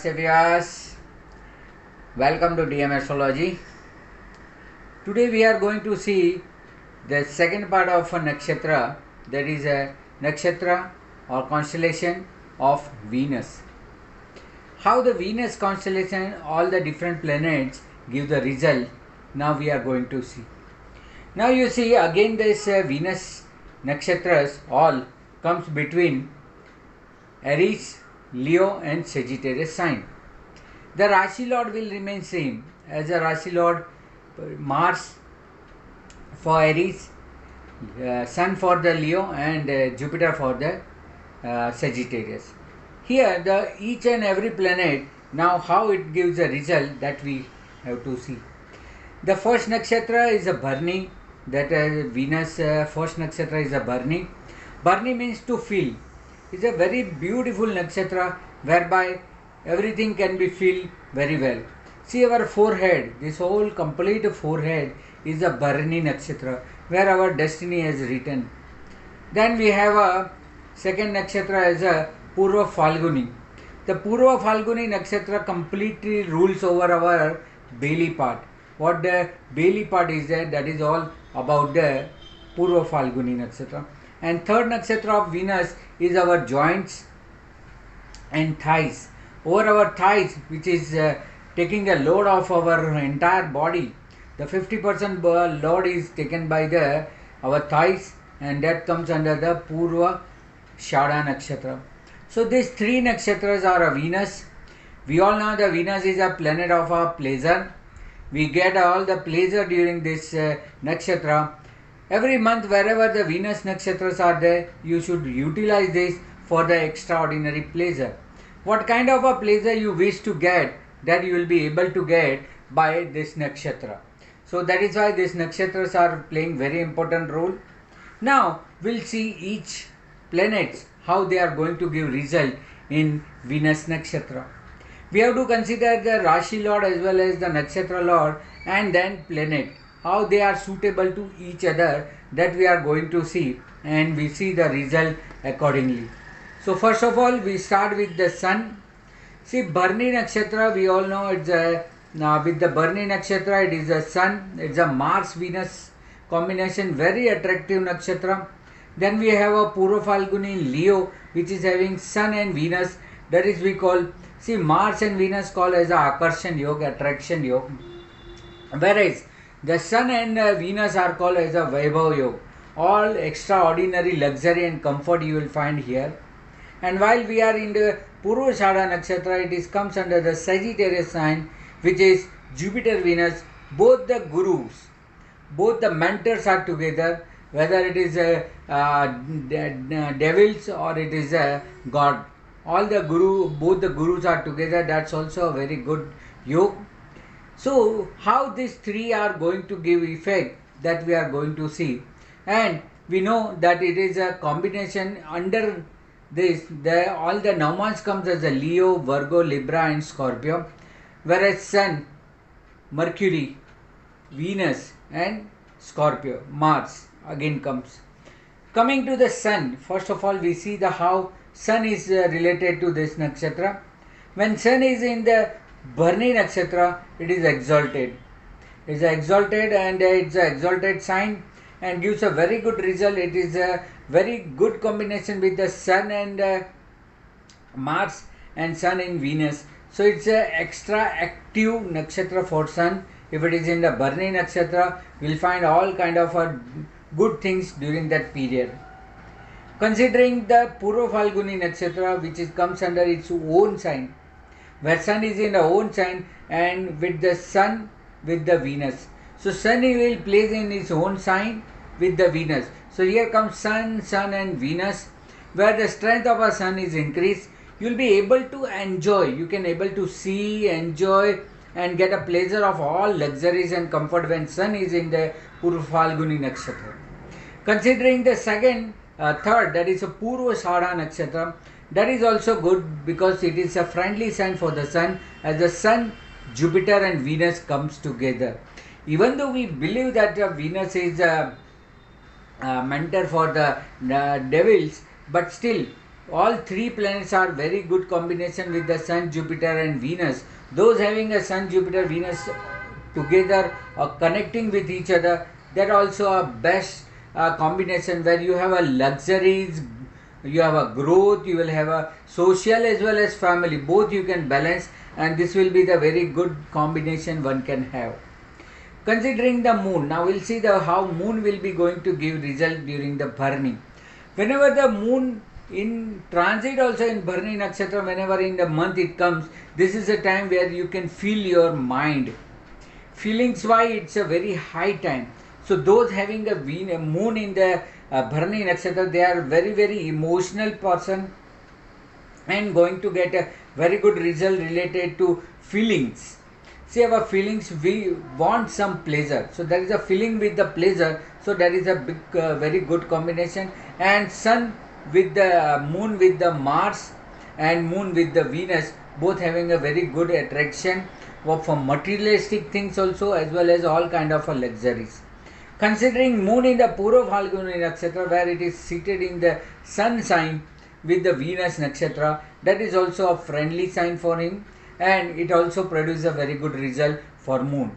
Namaste viewers, welcome to DM Astrology. Today we are going to see the second part of a nakshatra, that is a nakshatra or constellation of Venus. How the Venus constellation, all the different planets give the result, now we are going to see. Now you see again this Venus nakshatras all comes between Aries, Leo and Sagittarius sign. The Rashi Lord will remain same as a Rashi Lord Mars for Aries, Sun for the Leo and Jupiter for the Sagittarius. Here each and every planet, now how it gives a result, that we have to see. The first nakshatra is a Bharni, that Venus first nakshatra is a Bharni. Bharni means to feel. It's a very beautiful nakshatra whereby everything can be feel very well. See our forehead, this whole complete forehead is a Bharni nakshatra where our destiny is written. Then we have a second nakshatra as a Purva Phalguni. The Purva Phalguni nakshatra completely rules over our belly part. What the belly part is there, that is all about the Purva Phalguni nakshatra. And third nakshatra of Venus is our joints and thighs. Over our thighs, which is taking a load of our entire body, the 50% load is taken by our thighs, and that comes under the Purva Shada nakshatra. So these three nakshatras are a Venus. We all know the Venus is a planet of our pleasure. We get all the pleasure during this nakshatra. Every month, wherever the Venus nakshatras are there, you should utilize this for the extraordinary pleasure. What kind of a pleasure you wish to get, that you will be able to get by this nakshatra. So that is why these nakshatras are playing very important role. Now we'll see each planets, how they are going to give result in Venus nakshatra. We have to consider the Rashi Lord as well as the nakshatra Lord, and then planet, how they are suitable to each other, that we are going to see, and we see the result accordingly. So first of all, we start with the Sun. See, Bharni nakshatra, we all know it's a, with the Bharni nakshatra, it is a Sun, it's a Mars-Venus combination, very attractive nakshatra. Then we have a Purva Phalguni Leo, which is having Sun and Venus, that is we call, see, Mars and Venus call as a Akarshan Yoga, attraction yoga. Whereas the Sun and Venus are called as a Vaibhav Yoga. All extraordinary luxury and comfort you will find here. And while we are in the Purva Shada nakshatra, it comes under the Sagittarius sign, which is Jupiter Venus. Both the gurus, both the mentors are together, whether it is devils or it is a god. All the both the gurus are together. That's also a very good yoga. So how these three are going to give effect, that we are going to see. And we know that it is a combination under this, all the Naumans comes as a Leo, Virgo, Libra and Scorpio, whereas Sun, Mercury, Venus and Scorpio, Mars again comes. Coming to the Sun, first of all we see the how Sun is related to this nakshatra. When Sun is in the Bharni nakshatra, it is exalted. It is exalted and it's an exalted sign and gives a very good result. It is a very good combination with the Sun and Mars and Sun in Venus. So it's an extra active nakshatra for Sun. If it is in the Bharni nakshatra, we will find all kind of good things during that period. Considering the Purva Phalguni nakshatra, which comes under its own sign, where Sun is in the own sign and with the Sun with the Venus. So Sun will place in its own sign with the Venus. So here comes Sun, Sun and Venus, where the strength of a Sun is increased. You will be able to enjoy, you can able to see, enjoy and get a pleasure of all luxuries and comfort when Sun is in the Purva Phalguni nakshatra. Considering the third, that is a Purva Shada nakshatra, that is also good because it is a friendly sign for the Sun, as the Sun, Jupiter and Venus comes together. Even though we believe that Venus is a mentor for the devils, but still all three planets are very good combination with the Sun, Jupiter and Venus. Those having a Sun, Jupiter, Venus together or connecting with each other, that also a best combination where you have a luxuries, you have a growth, you will have a social as well as family, both you can balance, and this will be the very good combination one can have. Considering the moon, now we'll see the how moon will be going to give result during the Bharani. Whenever the moon in transit also in Bharani Nakshatra, whenever in the month it comes, this is a time where you can feel your mind. Feelings wise, it's a very high time. So those having a moon in the Bharani Nakshatra, they are very emotional person and going to get a very good result related to feelings. See, our feelings, we want some pleasure, so there is a feeling with the pleasure, so that is a big very good combination. And sun with the moon with the Mars and moon with the Venus, both having a very good attraction for materialistic things also, as well as all kind of luxuries. Considering moon in the Purva Phalguni Nakshatra, where it is seated in the sun sign with the Venus Nakshatra, that is also a friendly sign for him, and it also produces a very good result for moon.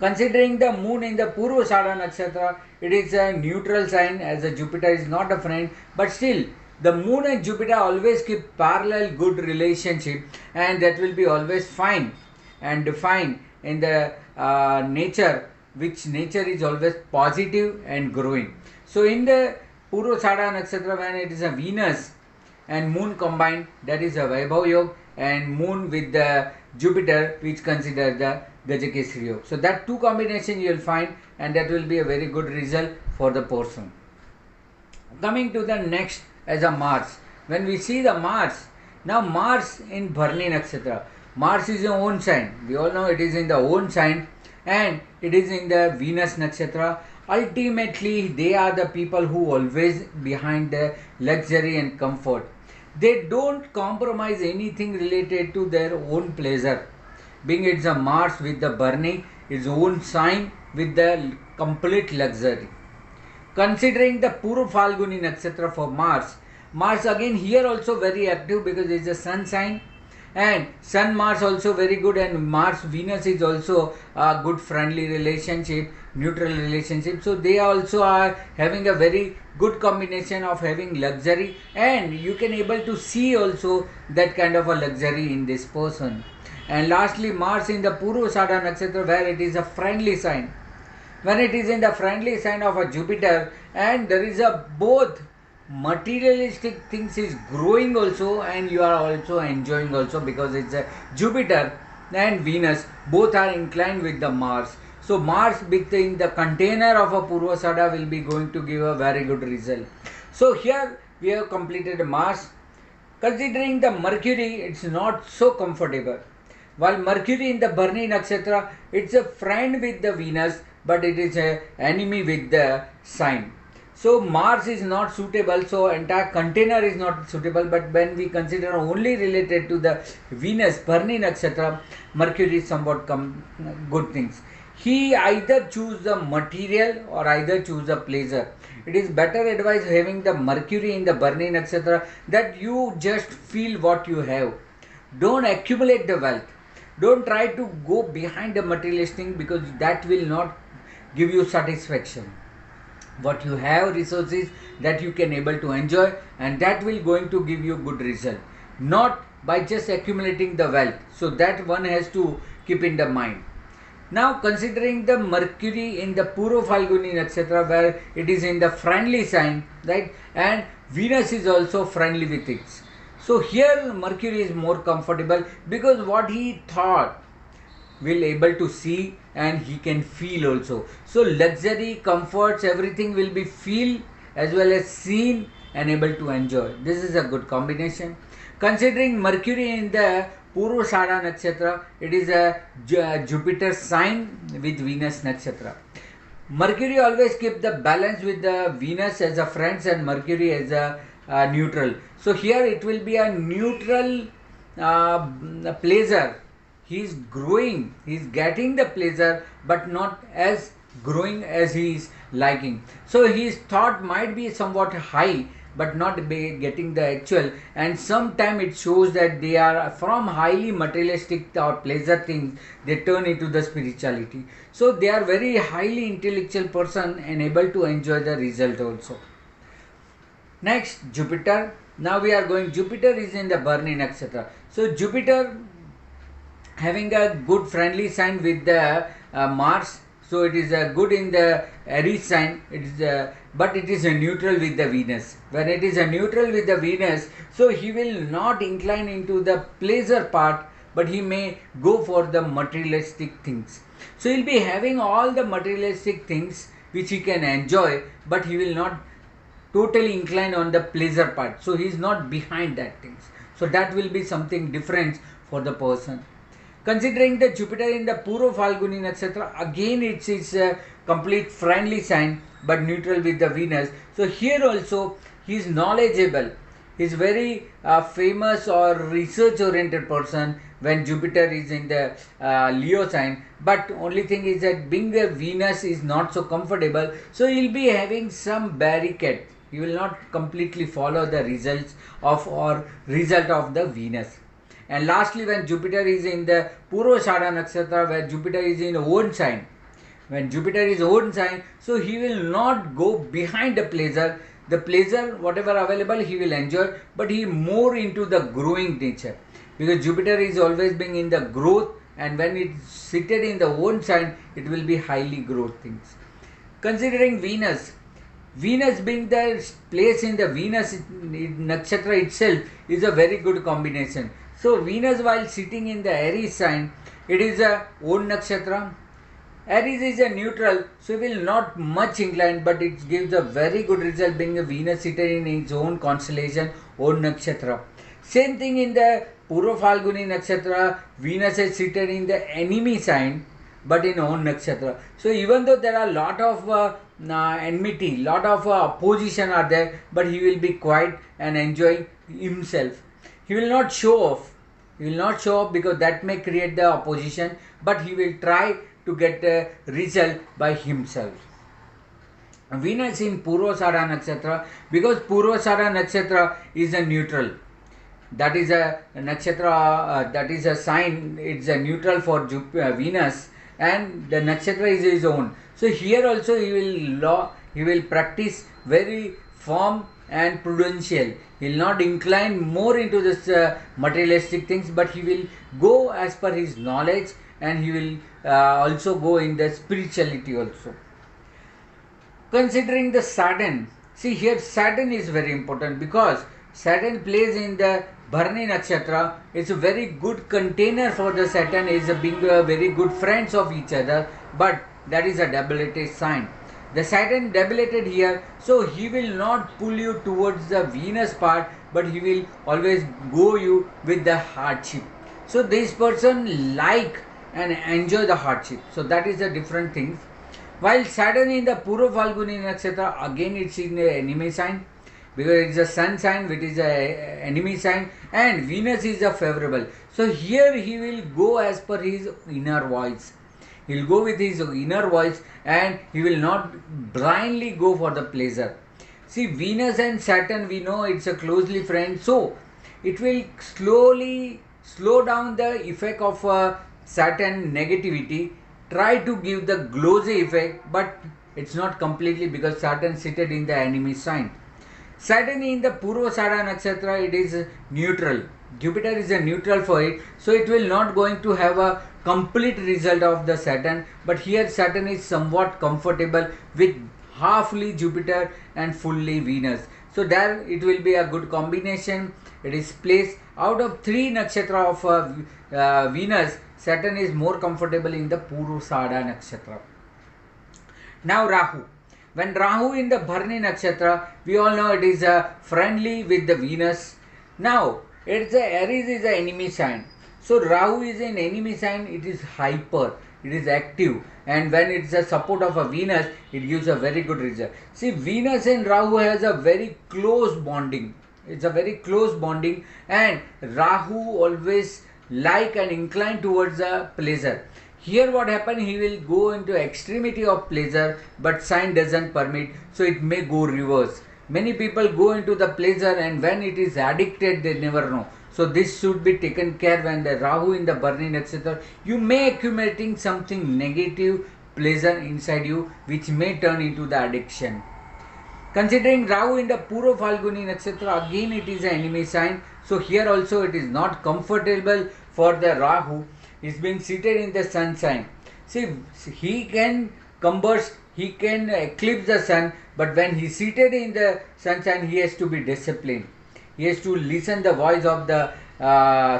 Considering the moon in the Purvashada Nakshatra, it is a neutral sign, as a Jupiter is not a friend, but still the moon and Jupiter always keep parallel good relationship, and that will be always fine and defined in the nature, which nature is always positive and growing. So in the Purvashada Nakshatra, when it is a Venus and moon combined, that is a Vaibhav Yoga, and moon with the Jupiter, which consider the Gajakesari Yoga. So that two combination you will find, and that will be a very good result for the person. Coming to the next as a Mars. When we see the Mars, now Mars in Bharani Nakshatra, Mars is your own sign. We all know it is in the own sign, and it is in the Venus Nakshatra. Ultimately, they are the people who always behind the luxury and comfort. They don't compromise anything related to their own pleasure. Being it's a Mars with the Bharani, its own sign with the complete luxury. Considering the Purva Phalguni Nakshatra for Mars, Mars again here also very active because it's a sun sign, and Sun Mars also very good, and Mars Venus is also a good friendly relationship, neutral relationship. So they also are having a very good combination of having luxury, and you can able to see also that kind of a luxury in this person. And lastly, Mars in the Purvashada Nakshatra, where it is a friendly sign. When it is in the friendly sign of a Jupiter, and there is a both materialistic things is growing also, and you are also enjoying also, because it's a Jupiter and Venus both are inclined with the Mars. So Mars within the container of a Purvashada will be going to give a very good result. So here we have completed Mars. Considering the Mercury, it's not so comfortable. While Mercury in the Bharani Nakshatra, it's a friend with the Venus, but it is an enemy with the sign. So Mars is not suitable, so entire container is not suitable. But when we consider only related to the Venus, Bharani Nakshatra, Mercury is somewhat good things. He either choose the material or either choose the pleasure. It is better advice having the Mercury in the Bharani Nakshatra, that you just feel what you have. Don't accumulate the wealth. Don't try to go behind the materialistic thing, because that will not give you satisfaction. What you have resources that you can able to enjoy, and that will going to give you good result, not by just accumulating the wealth. So that one has to keep in the mind. Now considering the Mercury in the Purva Phalguni Nakshatra, where it is in the friendly sign, right, and Venus is also friendly with it. So here Mercury is more comfortable, because what he thought will able to see, and he can feel also. So luxury, comforts, everything will be feel as well as seen and able to enjoy. This is a good combination. Considering Mercury in the Purvashada Nakshatra, it is a Jupiter sign with Venus Nakshatra. Mercury always keep the balance with the Venus as a friends and Mercury as a neutral. So here it will be a neutral pleasure. He is growing, he is getting the pleasure, but not as growing as he is liking. So his thought might be somewhat high, but not be getting the actual, and sometime it shows that they are from highly materialistic or pleasure things, they turn into the spirituality. So they are very highly intellectual person and able to enjoy the result also. Next, Jupiter. Now we are going, Jupiter is in the Bharani Nakshatra. So Jupiter having a good friendly sign with the Mars, so it is good in the Aries sign. It is but it is a neutral with the Venus. When it is a neutral with the Venus, so he will not incline into the pleasure part, but he may go for the materialistic things. So he'll be having all the materialistic things which he can enjoy, but he will not totally incline on the pleasure part. So he is not behind that things. So that will be something different for the person. Considering the Jupiter in the Purva Phalguni Nakshatra, again it is a complete friendly sign but neutral with the Venus. So here also he is knowledgeable. He is very famous or research oriented person when Jupiter is in the Leo sign. But only thing is that being a Venus is not so comfortable. So he will be having some barricade. He will not completely follow the results of or result of the Venus. And lastly, when Jupiter is in the Purvashada Nakshatra, where Jupiter is in own sign, when Jupiter is own sign, so he will not go behind the pleasure. The pleasure, whatever available, he will enjoy, but he more into the growing nature. Because Jupiter is always being in the growth, and when it's seated in the own sign, it will be highly growth things. Considering Venus, Venus being the place in the Venus Nakshatra itself is a very good combination. So Venus while sitting in the Aries sign, it is a own nakshatra. Aries is a neutral, so it will not much inclined, but it gives a very good result being a Venus seated in its own constellation, own nakshatra. Same thing in the Purva Phalguni Nakshatra, Venus is seated in the enemy sign, but in own nakshatra. So even though there are a lot of enmity, lot of opposition are there, but he will be quiet and enjoy himself. He will not show off. He will not show off because that may create the opposition, but he will try to get a result by himself. Venus in Purvashada Nakshatra, because Purvashada Nakshatra is a neutral. That is a nakshatra, that is a sign, it's a neutral for Venus, and the nakshatra is his own. So here also he will practice very firm and prudential. He will not incline more into this materialistic things, but he will go as per his knowledge, and he will also go in the spirituality also. Considering the Saturn, see here Saturn is very important because Saturn plays in the Bharani Nakshatra. It's a very good container for the Saturn, is being very good friends of each other, but that is a double-edged sign. The Saturn double-edged here, so he will not pull you towards the Venus part, but he will always go you with the hardship. So this person like and enjoy the hardship. So that is a different thing. While Saturn in the Purva Phalguni Nakshatra, again it's in the enemy sign, because it's a sun sign which is a enemy sign, and Venus is a favorable. So here he will go as per his inner voice. He will go with his inner voice, and he will not blindly go for the pleasure. See, Venus and Saturn, we know it's a closely friend, so it will slowly slow down the effect of Saturn negativity, try to give the glossy effect, but it's not completely because Saturn seated in the enemy sign. Saturn in the Purvashada Nakshatra, it is neutral. Jupiter is a neutral for it, so it will not going to have a complete result of the Saturn, but here Saturn is somewhat comfortable with halfly Jupiter and fully Venus. So there it will be a good combination. It is placed out of 3 nakshatra of Venus. Saturn is more comfortable in the Purvashada Nakshatra. Now Rahu. When Rahu in the Bharani Nakshatra, we all know it is friendly with the Venus. Now, it's Aries is an enemy sign. So Rahu is an enemy sign, it is hyper, it is active, and when it's a support of a Venus, it gives a very good result. See, Venus and Rahu has a very close bonding. It's a very close bonding, and Rahu always like and inclined towards the pleasure. Here what happened, he will go into extremity of pleasure, but sign doesn't permit, so it may go reverse. Many people go into the pleasure, and when it is addicted, they never know. So this should be taken care. When the Rahu in the Bharani Nakshatra, you may accumulating something negative pleasure inside you, which may turn into the addiction. Considering Rahu in the Purva Falguni Nakshatra, again it is an enemy sign. So here also it is not comfortable for the Rahu. Is being seated in the sun sign. See, he can combust, he can eclipse the sun, but when he seated in the sun sign, he has to be disciplined. He has to listen the voice of the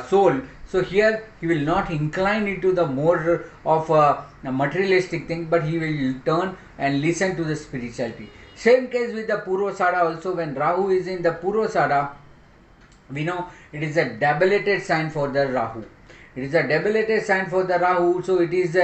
soul. So here he will not incline into the more of a materialistic thing, but he will turn and listen to the spirituality. Same case with the Purvasada also. When Rahu is in the Purvasada, we know it is a debilitated sign for the Rahu. It is a debilitated sign for the Rahu, so it is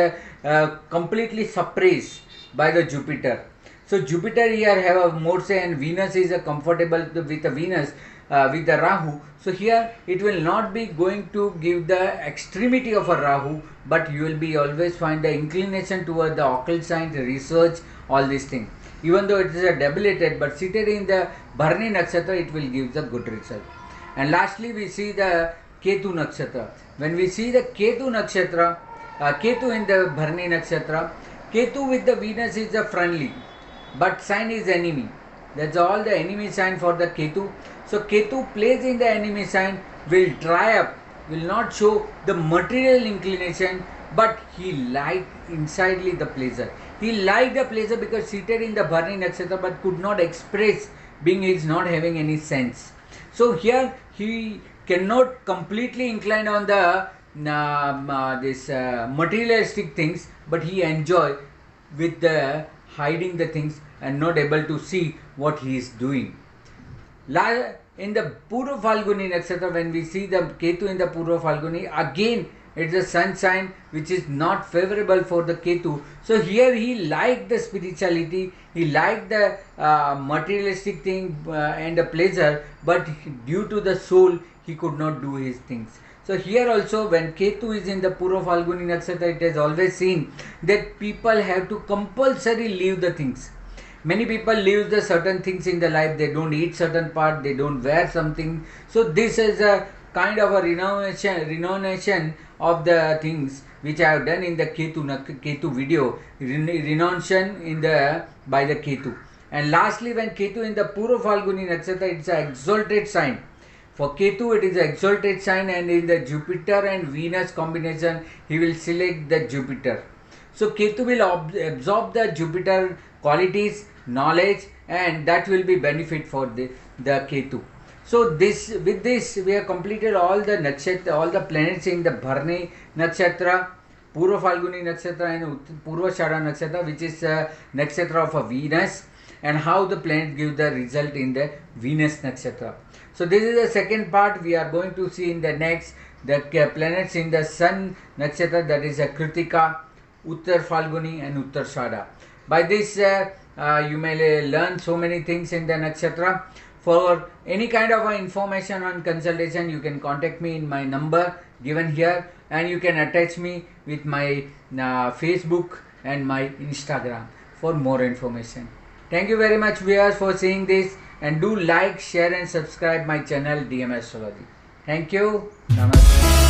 completely suppressed by the Jupiter. So Jupiter here have a more say, and Venus is a comfortable with the Venus with the Rahu. So here it will not be going to give the extremity of a Rahu, but you will be always find the inclination toward the occult science, research, all these things. Even though it is a debilitated, but seated in the Bharani Nakshatra, it will give the good result. And lastly, we see the Ketu Nakshatra. When we see the Ketu Nakshatra, Ketu in the Bharani Nakshatra, Ketu with the Venus is a friendly, but sign is enemy. That's all the enemy sign for the Ketu. So Ketu plays in the enemy sign, will dry up, will not show the material inclination, but he like insidely the pleasure. He liked the pleasure because seated in the Bharani Nakshatra, but could not express, being he is not having any sense. So here he cannot completely incline on the materialistic things, but he enjoy with the hiding the things and not able to see what he is doing. In the Purva Falguni Nakshatra, when we see the Ketu in the Purva Falguni, again it is a sun sign which is not favorable for the Ketu. So here he liked the spirituality, he liked the materialistic thing and the pleasure, but due to the soul he could not do his things. So here also, when Ketu is in the Purva Falguni Nakshatra, it is always seen that people have to compulsory leave the things. Many people leave the certain things in the life. They don't eat certain part, they don't wear something. So this is a kind of a renunciation of the things which I have done in the Ketu video. Renunciation in the by the Ketu. And lastly, when Ketu in the Purva Falguni Nakshatra, it's an exalted sign. For Ketu, it is an exalted sign, and in the Jupiter and Venus combination, he will select the Jupiter. So Ketu will absorb the Jupiter qualities, knowledge, and that will be benefit for the Ketu. So with this we have completed all the nakshatra, all the planets in the Bharani Nakshatra, Purva Falguni Nakshatra and Purvashada Nakshatra, which is a nakshatra of a Venus, and how the planets give the result in the Venus Nakshatra. So this is the second part. We are going to see in the next the planets in the Sun Nakshatra, that is a Kritika, Uttar Falguni and Uttarshada. By this you may learn so many things in the nakshatra. For any kind of information on consultation, you can contact me in my number given here, and you can attach me with my Facebook and my Instagram for more information. Thank you very much, viewers, for seeing this, and do like, share and subscribe my channel DM Astrology. Thank you. Namaste.